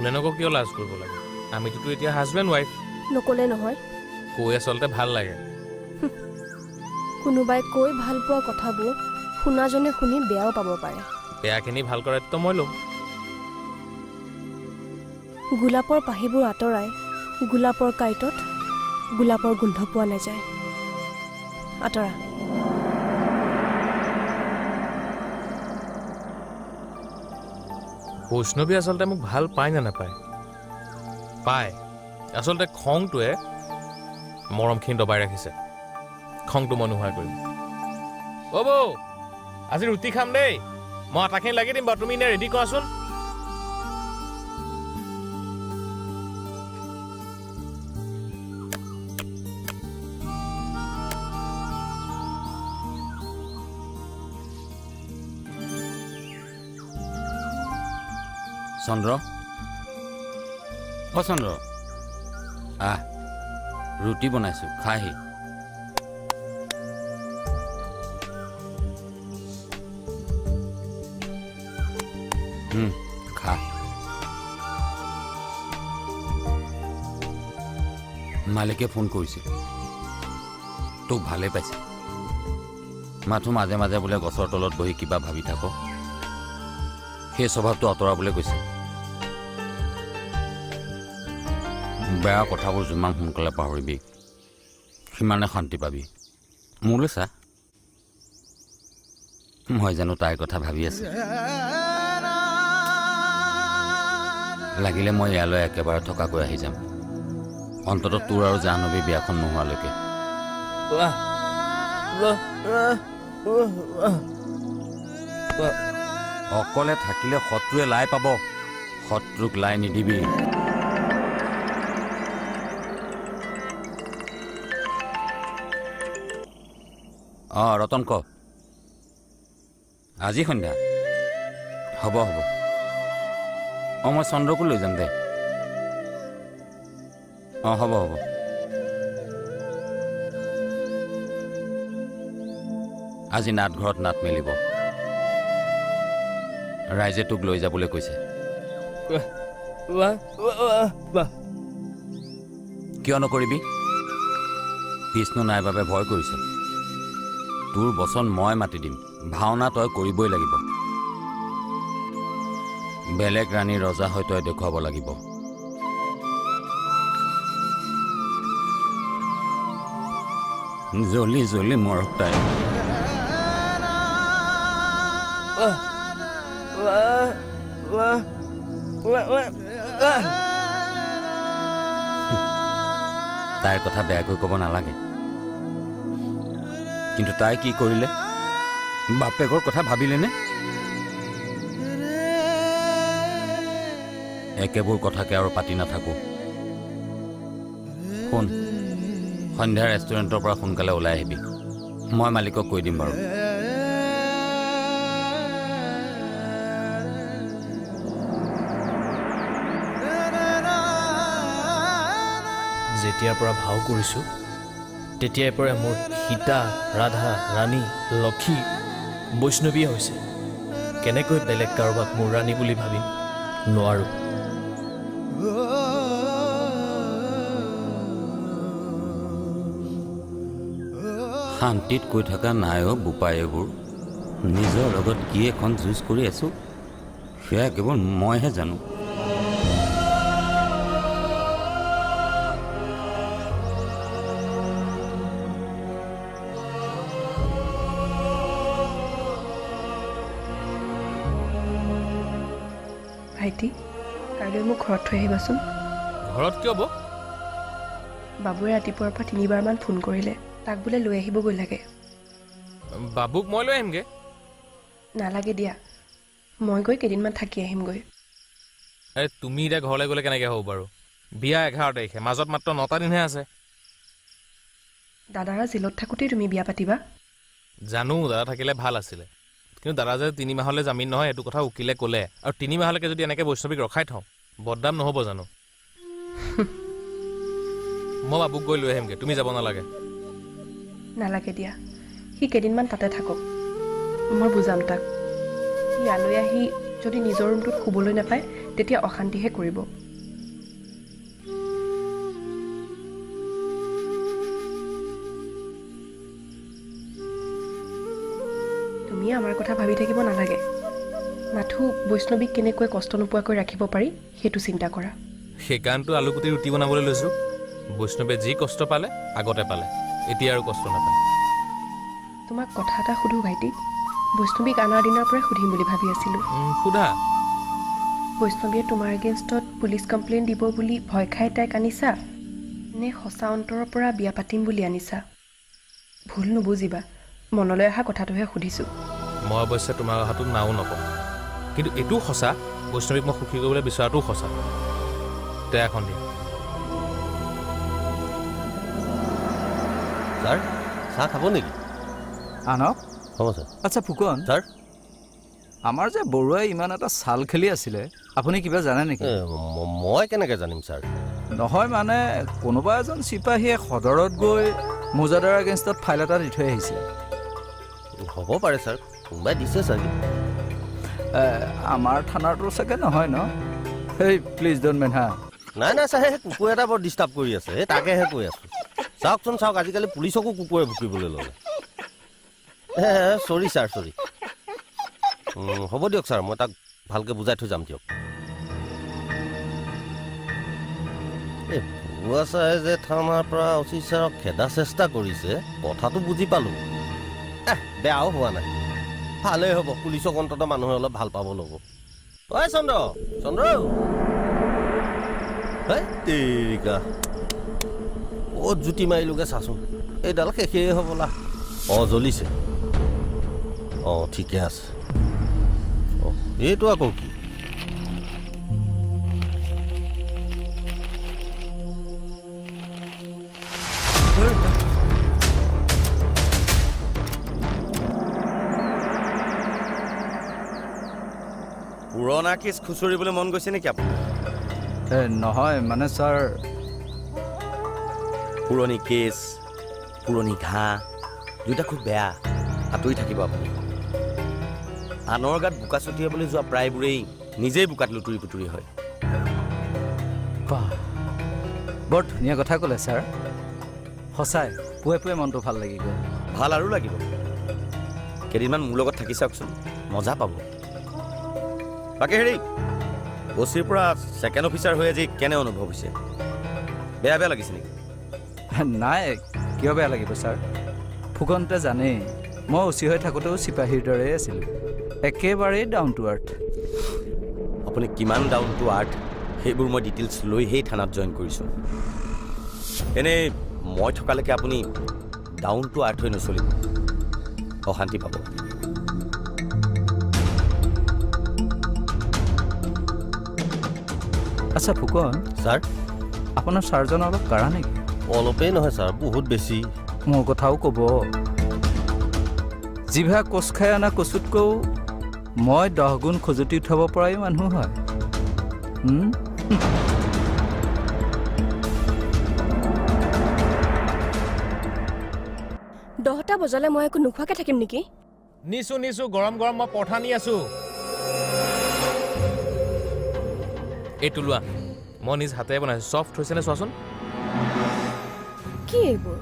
হাজবেণ্ডক কিয় লাজ কৰিব লাগে আমিতো এতিয়া হাজবেণ্ড ৱাইফ নকলে নহয় কৈ আচলতে ভাল লাগে কোনোবাই কৈ ভাল পোৱা কথাবোৰ শুনাজনে শুনি বেয়াও পাব পাৰে বেয়াখিনি ভাল কৰাটো মই ল'ম গোলাপৰ পাহিবোৰ আঁতৰাই গোলাপৰ কাঁইটত গোলাপৰ গোন্ধ পোৱা নাযায় আঁতৰা বৈষ্ণৱী আচলতে মোক ভাল পায় নে নাপায় পায় আচলতে খংটোৱে মৰমখিনি দবাই ৰাখিছে খংটো মই নোহোৱা কৰিম অ' বৌ আজি ৰুটি খাম দেই মই আটাখিনি লাগি দিম বাৰু তুমি এনে ৰেডি কৰাচোন চন্দ্ৰ অ চন্দ্ৰ আহ ৰুটি বনাইছোঁ খাহি খা মালিকে ফোন কৰিছিল তোক ভালে পাইছে মাথো মাজে মাজে বোলে গছৰ তলত বহি কিবা ভাবি থাক সেই স্বভাৱটো আঁতৰাবলৈ কৈছে বেয়া কথাবোৰ যিমান সোনকালে পাহৰিবি সিমানে শান্তি পাবি মোলৈ চা মই জানো তাইৰ কথা ভাবি আছো লাগিলে মই ইয়ালৈ একেবাৰে থকাকৈ আহি যাম অন্ততঃ তোৰ আৰু জাহ্নৱী বিয়াখন নোহোৱালৈকে অকলে থাকিলে শত্ৰুৱে লাই পাব শত্ৰুক লাই নিদিবি ৰতন ক আজি সন্ধ্যা হ'ব মই চন্দ্ৰকো লৈ যাম দে হ'ব আজি নাটঘৰত নাট মেলিব ৰাইজে তোক লৈ যাবলৈ কৈছে কিয় নকৰিবি বিষ্ণু নাই বাবে ভয় কৰিছ তোৰ বচন মই মাতি দিম ভাওনা তই কৰিবই লাগিব বেলেগ ৰাণী ৰজা হৈ তই দেখুৱাব লাগিব জ্বলি জ্বলি মৰক তাই তাইৰ কথা বেয়াকৈ ক'ব নালাগে কিন্তু তাই কি কৰিলে বাপেকৰ কথা ভাবিলেনে একেবোৰ কথাকে আৰু পাতি নাথাকো শুন সন্ধ্যা ৰেষ্টুৰেণ্টৰ পৰা সোনকালে ওলাই আহিবি মই মালিকক কৈ দিম বাৰু যেতিয়াৰ পৰা ভাও কৰিছোঁ তেতিয়াৰ পৰা মোৰ সীতা ৰাধা ৰাণী লক্ষী বৈষ্ণৱীয়ে হৈছে কেনেকৈ বেলেগ কাৰোবাক মোৰ ৰাণী বুলি ভাবিম নোৱাৰোঁ শান্তিত কৈ থকা নাই বোপাই এইবোৰ নিজৰ লগত কি এখন যুঁজ কৰি আছোঁ সেয়া কেৱল মইহে জানো ভাইটি কাইলৈ মোক ঘৰত থৈ আহিবাচোন ঘৰত কিয় হ'ব বাবুৱে ৰাতিপুৱাৰ পৰা 3বাৰমান ফোন কৰিলে তাক বোলে লৈ আহিবগৈ লাগে বাবুক মই লৈ আহিমগৈ নালাগে দিয়া মই গৈ কেইদিনমান থাকি আহিমগৈ তুমি এতিয়া ঘৰলৈ গ'লে কেনেকৈ হ'ব বাৰু বিয়া 11 তাৰিখে মাজত মাত্ৰ 9টা দিনহে আছে দাদাৰা জেলত থাকোঁতেই তুমি বিয়া পাতিবা জানো দাদা থাকিলে ভাল আছিলে কিন্তু দাদা যে 3 মাহলৈ জামিন নহয় এইটো কথা উকিলে ক'লে আৰু 3 মাহলৈকে যদি এনেকৈ বৈষ্ণৱীক ৰখাই থওঁ বদনাম নহ'ব জানো মই বাবুক গৈ লৈ আহিমগৈ তুমি যাব নালাগে নালাগে দিয়া সি কেইদিনমান তাতে থাকক মই বুজাম তাক ইয়ালৈ আহি যদি নিজৰ ৰুমটোত শুবলৈ নাপায় তেতিয়া অশান্তিহে কৰিব তুমি আমাৰ কথা ভাবি থাকিব নালাগে মাথো বৈষ্ণৱীক কেনেকৈ কষ্ট নোপোৱাকৈ ৰাখিব পাৰি সেইটো চিন্তা কৰা সেইকাৰণটো আলুগুটি ৰুটি বনাবলৈ লৈছোঁ বৈষ্ণৱে যি কষ্ট পালে আগতে পালে এতিয়া আৰু কষ্ট নাপায় তোমাক কথা এটা সুধো ভাইটি বৈষ্ণৱীক আনাৰ দিনাৰ পৰাই সুধিম বুলি ভাবি আছিলোঁ সোধা বৈষ্ণৱীয়ে তোমাৰ এগেইনষ্টত পুলিচ কমপ্লেইন দিব বুলি ভয় খাই তাইক আনিছা নে সঁচা অন্তৰৰ পৰা বিয়া পাতিম বুলি আনিছা ভুল নুবুজিবা মনলৈ অহা কথাটোহে সুধিছোঁ মই অৱশ্যে তোমাৰ কথাটো নাও নকওঁ কিন্তু এইটোও সঁচা বৈষ্ণৱীক মই সুখী কৰিবলৈ বিচৰাটোও সঁচা তে এখন দিম ছাৰ চাহ খাব নেকি আনক হ'ব ছাৰ আচ্ছা ফুকন ছাৰ আমাৰ যে বৰুৱাই ইমান এটা চাল খেলি আছিলে আপুনি কিবা জানে নেকি মই কেনেকৈ জানিম ছাৰ নহয় মানে কোনোবা এজন চিপাহীয়ে সদৰত গৈ মোজাদাৰ এগেইনষ্টত ফাইল এটা দি থৈ আহিছে হ'ব পাৰে ছাৰ কোনোবাই দিছে চাগে আমাৰ থানাৰটো চাগে নহয় ন হেই প্লিজ ডণ্ট মেন হা নাই নাই ছাৰ সেই কুকুৰ এটা বৰ ডিষ্টাৰ্ব কৰি আছে সেই তাকেহে কৈ আছোঁ চাওকচোন চাওক আজিকালি পুলিচকো কুকুৰে ভুকিবলৈ ল'লে চৰি ছাৰ চৰি হ'ব দিয়ক ছাৰ মই তাক ভালকৈ বুজাই থৈ যাম দিয়ক এই বুঢ়া ছাৰে যে থানাৰ পৰা অচি ছাৰক খেদা চেষ্টা কৰিছে কথাটো বুজি পালোঁ বেয়াও হোৱা নাই ভালেই হ'ব পুলিচক অন্তত মানুহে অলপ ভাল পাব ল'ব ঐ চন্দ্ৰ চন্দ্ৰ তেৰিকা ক'ত জুতি মাৰিলোগে চাচোন এইডাল শেষেই হ'বলা অঁ জ্বলিছে অঁ ঠিকে আছে অঁ এইটো আকৌ কি পুৰণা কেছ খুচৰিবলৈ মন গৈছে নেকি আপুনি নহয় মানে ছাৰ পুৰণি কেছ পুৰণি ঘাঁহ দুয়োটা খুব বেয়া আঁতৰি থাকিব আপুনি আনৰ গাত বোকা ছটিয়াবলৈ যোৱা প্ৰায়বোৰেই নিজেই বোকাত লুতুৰি পুতুৰি হয় বাহ বৰ ধুনীয়া কথা ক'লে ছাৰ সঁচাই পুৱে পুৱে মনটো ভাল লাগি গ'ল ভাল আৰু লাগিব কেইদিনমান মোৰ লগত থাকি চাওকচোন মজা পাব বাকী হেৰি অচিৰ পৰা ছেকেণ্ড অফিচাৰ হৈ আজি কেনে অনুভৱ হৈছে বেয়া বেয়া লাগিছে নেকি নাই কিয় বেয়া লাগিব ছাৰ ফুকনতে জানেই মই উচি হৈ থাকোঁতেও চিপাহীৰ দৰেই আছিলোঁ একেবাৰেই ডাউন টু আৰ্থ আপুনি কিমান ডাউন টু আৰ্থ সেইবোৰ মই ডিটেইলছ লৈ সেই থানাত জইন কৰিছোঁ এনেই মই থকালৈকে আপুনি ডাউন টু আৰ্থ হৈ নচলিব অশান্তি পাব আচ্ছা ফুকন ছাৰ আপোনাৰ ছাৰজন অলপ কাঢ়া নেকি অলপেই নহয় ছাৰ বহুত বেছি মোৰ কথাও ক'ব জিভা কোচ খাই অনা কচুতকৈও মই 10 গুণ খজুতি উঠাব পৰাই মানুহ হয় 10টা বজালে মই একো নোখোৱাকে থাকিম নেকি নিছো গৰম গৰম মই পৰঠা নি আছো এইটো লোৱা মই নিজ হাতেৰে বনাইছোঁ ছফ্ট হৈছেনে চোৱাচোন কি এইবোৰ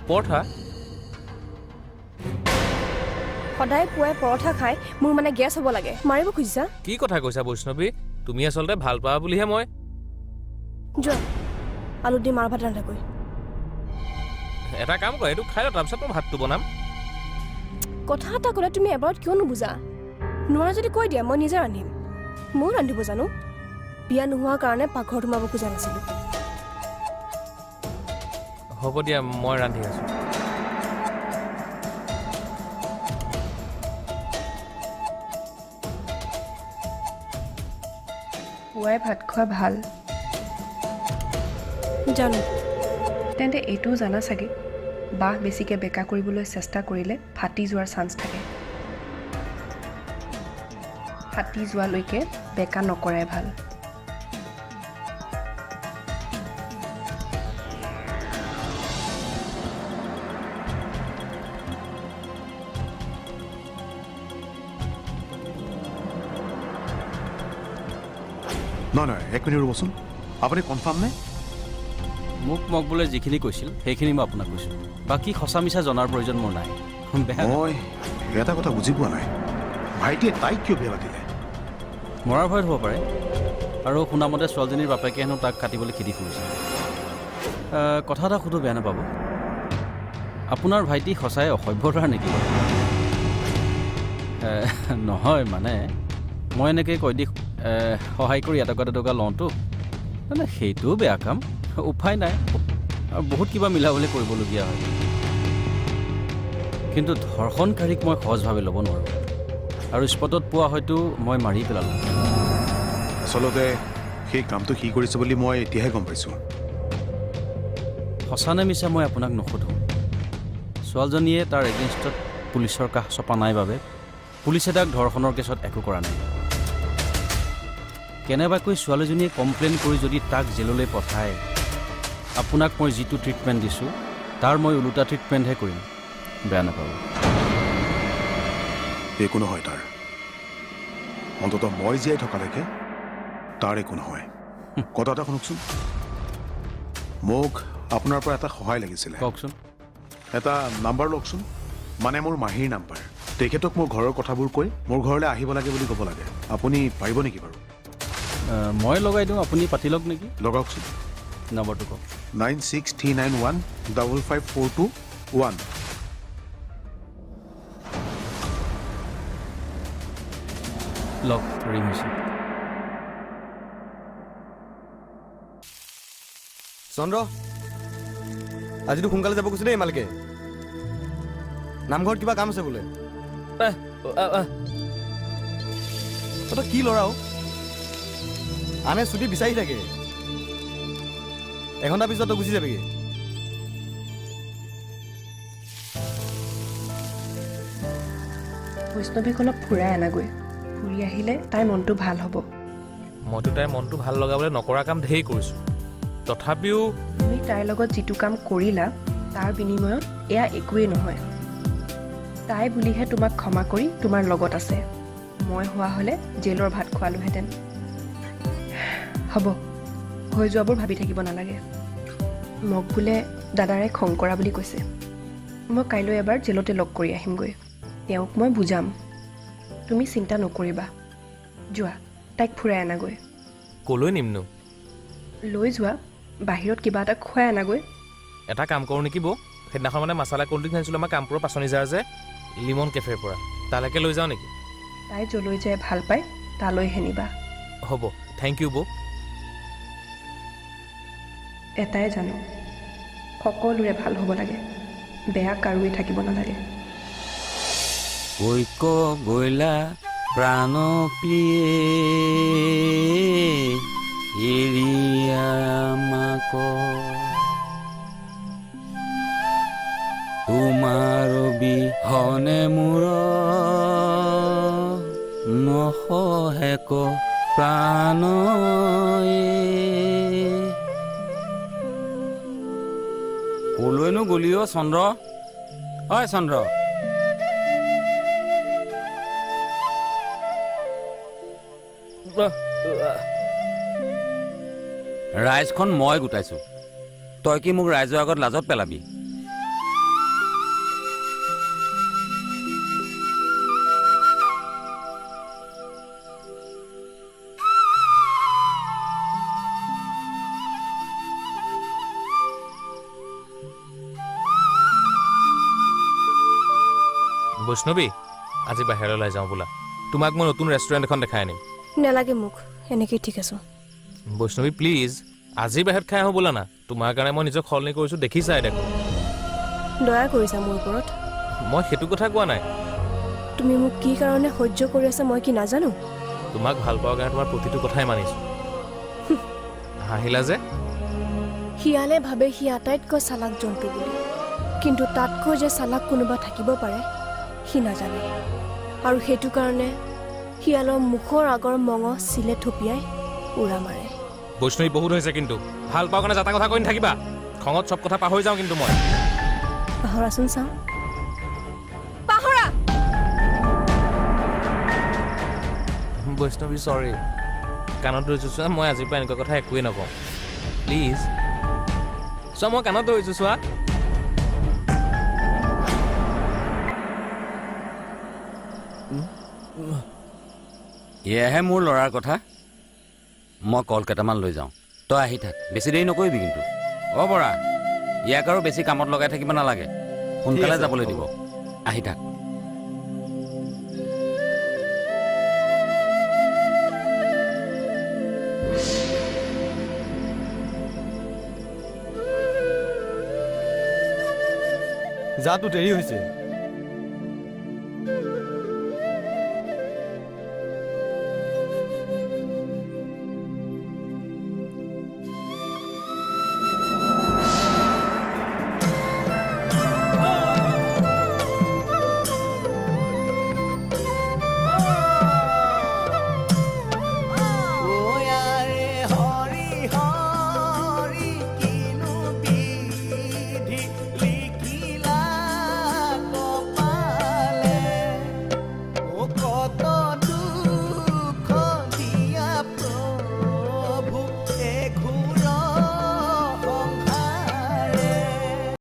পৰঠা সদায় পুৱাই পৰঠা খাই মোৰ মানে গেছ হ'ব লাগে মাৰিব খুজিছা কি কথা কৈছা বৈষ্ণৱী তুমি আচলতে ভাল পাবা বুলিহে মই যোৱা আলু দি মাৰ ভাত ৰান্ধাকৈ এটা কাম কৰা এইটো খাই লওঁ তাৰপিছত মই ভাতটো বনাম কথা এটা ক'লে তুমি এবাৰত কিয় নুবুজা নোৱাৰা যদি কৈ দিয়া মই নিজে ৰান্ধিম ময়ো ৰান্ধিব জানো বিয়া নোহোৱাৰ কাৰণে পাকঘৰত সোমাব খোজা নাছিলোঁ হ'ব দিয়া মই ৰান্ধি আছোঁ পুৱাই ভাত খোৱা ভাল জানো তেন্তে এইটোও জানা চাগে বাঁহ বেছিকৈ বেকা কৰিবলৈ চেষ্টা কৰিলে ফাটি যোৱাৰ চান্স থাকে ফাটি যোৱালৈকে বেকা নকৰাই ভাল নহয় এক মিনিট ৰ'বচোন আপুনি কনফাৰ্ম নে মোক বোলে যিখিনি কৈছিল সেইখিনি মই আপোনাক কৈছোঁ বাকী সঁচা মিছা জনাৰ প্ৰয়োজন মোৰ নাই মই এটা কথা বুজি পোৱা নাই, ভাইটিয়ে তাইক কিয় বিয়া পাতিলে? মৰাৰ ভয়ত হ'ব পাৰে। আৰু শুনামতে ছোৱালীজনীৰ বাপেকে হেনো তাক কাটিবলৈ খেদি ফুৰিছে। কথা এটা সুধো, বেয়া নাপাব? আপোনাৰ ভাইটি সঁচাই অসভ্যতাৰ নেকি? নহয় মানে মই এনেকৈ কৈ দি সহায় কৰি এটকা লওঁতো, মানে সেইটোও বেয়া কাম। উপায় নাই, আৰু বহুত কিবা মিলাবলৈ কৰিবলগীয়া হয়। কিন্তু ধৰ্ষণকাৰীক মই সহজভাৱে ল'ব নোৱাৰোঁ, আৰু স্পটত পোৱা হয়তো মই মাৰি পেলালোঁ। আচলতে সেই কামটো সি কৰিছে বুলি মই এতিয়াহে গম পাইছোঁ। সঁচা নে মিছা মই আপোনাক নুসুধোঁ। ছোৱালীজনীয়ে তাৰ এগেইনষ্টত পুলিচৰ কাষ চপা নাই বাবে পুলিচে তাক ধৰ্ষণৰ কেছত একো কৰা নাই। কেনেবাকৈ ছোৱালীজনীয়ে কমপ্লেইন কৰি যদি তাক জেললৈ পঠায়, আপোনাক মই যিটো ট্ৰিটমেণ্ট দিছোঁ তাৰ মই ওলোটা ট্ৰিটমেণ্টহে কৰিম, বেয়া নাপাব? একো নহয় তাৰ, অন্ততঃ মই জীয়াই থকালৈকে তাৰ একো নহয়। কথা এটা শুনকচোন, মোক আপোনাৰ পৰা এটা সহায় লাগিছিলে। কওকচোন। এটা নাম্বাৰ লওকচোন, মানে মোৰ মাহীৰ নাম্বাৰ। তেখেতক মোৰ ঘৰৰ কথাবোৰ কৈ মোৰ ঘৰলৈ আহিব লাগে বুলি ক'ব লাগে। আপুনি পাৰিব নেকি বাৰু? মই লগাই দিওঁ, আপুনি পাতি লওক নেকি? লগাওকচোন। নম্বৰটো কওক। 9639155421। লওক, ৰিং হৈছে। চন্দ্ৰ, আজিতো সোনকালে যাব কৈছে দেই মালিকে। নামঘৰত কিবা কাম আছে বোলে। তই কি ল'ৰাও, আনে ছুটি বিচাৰি থাকে। এঘণ্টা পিছত তই গুচি যাবিগৈ। বৈষ্ণৱীক অলপ ফুৰাই আনাগৈ, ফুৰি আহিলে তাইৰ মনটো ভাল হ'ব। মইতো তাইৰ মনটো ভাল লগাবলৈ নকৰা কাম ঢেৰ কৰিছোঁ, তথাপিও তুমি তাইৰ লগত যিটো কাম কৰিলা তাৰ বিনিময়ত এয়া একোৱেই নহয়। তাই বুলিহে তোমাক ক্ষমা কৰি তোমাৰ লগত আছে। মই হোৱা হ'লে জেলৰ ভাত খোৱালোহেঁতেন। হ'ব, হৈ যোৱাবোৰ ভাবি থাকিব নালাগে। মোক বোলে দাদাৰে খং কৰা বুলি কৈছে। মই কাইলৈ এবাৰ জেলতে লগ কৰি আহিমগৈ। তেওঁক মই বুজাম। তুমি চিন্তা নকৰিবা। যোৱা, তাইক ফুৰাই আনাগৈ। ক'লৈ নিমনো? লৈ যোৱা, বাহিৰত কিবা এটা খুৱাই আনাগৈ। এটা কাম কৰোঁ নেকি বৌ? সেইদিনাখন মানে মাছালা ক'ল্ড ড্ৰিংক আনিছিলোঁ আমাৰ কামপুৰৰ পাচনি জাৰ যে লিমন কেফেৰ পৰা, তালৈকে লৈ যাওঁ নেকি? তাই যলৈ যায় ভাল পায় তালৈহে নিবা। হ'ব, থেংক ইউ বৌ। এটাই জানো, সকলোৰে ভাল হ'ব লাগে, বেয়া কাৰোৱে থাকিব নালাগে। কৈক গৈলা প্ৰাণ প্ৰিয়ে এৰিয়া মাক, তোমাৰ বিহনে মোৰ নহহেক প্ৰাণ। কলৈনো গলি অ' চন্দ্ৰ? হয় চন্দ্ৰ, ৰাইজখন মই গোটাইছোঁ, তই কি মোক ৰাইজৰ আগত লাজত পেলাবি? বৈষ্ণৱী, আজি বাহিৰলৈ ওলাই যাওঁ বোলা। তোমাক মই নতুন ৰেষ্টুৰেণ্ট এখন দেখাই আনিম। নালাগে মোক, এনেকেই ঠিক আছোঁ। বৈষ্ণৱী প্লিজ, আজি বাহিৰত খাই আহোঁ বোলা না। তোমাৰ কাৰণে মই নিজক সলনি কৰিছোঁ, দেখিছাই দেখোন। দয়া কৰিছা মোৰ ওপৰত। মই সেইটো কথা কোৱা নাই। তুমি মোক কি কাৰণে সহ্য কৰি আছা মই কি নাজানো? তোমাক ভাল পোৱাৰ কাৰণে তোমাৰ প্ৰতিটো কথাই মানিছোঁ। হাঁহিলা যে? শিয়ালে ভাবে সি আটাইতকৈ চালাক জন্তু বুলি, কিন্তু তাতকৈ যে চালাক কোনোবা থাকিব পাৰে সি নাজানে। আৰু সেইটো কাৰণে শিয়ালৰ মুখৰ আগৰ মঙহ চিলে থপিয়াই উৰা মাৰে। বৈষ্ণৱী বহুত হৈছে কিন্তু, ভাল পাওঁ কাৰণে যাতা কথা কৈ নাথাকিবা। খঙত চব কথা পাহৰি যাওঁ কিন্তু মই। পাহৰাচোন চাওঁ। পাহৰা! বৈষ্ণৱী চৰি, কাণত ধৰিছোঁ চোৱা, মই আজিৰ পৰা এনেকুৱা কথা একোৱেই নকওঁ প্লিজ। চোৱা মই কাণত ধৰিছোঁ চোৱা। এয়াহে মোৰ ল'ৰাৰ কথা। মই কল কেইটামান লৈ যাওঁ, তই আহি থাক, বেছি দেৰি নকৰিবি কিন্তু। অ' বৰা, ইয়াক আৰু বেছি কামত লগাই থাকিব নালাগে, সোনকালে যাবলৈ দিব। আহি থাক। যাতো দেৰি হৈছে।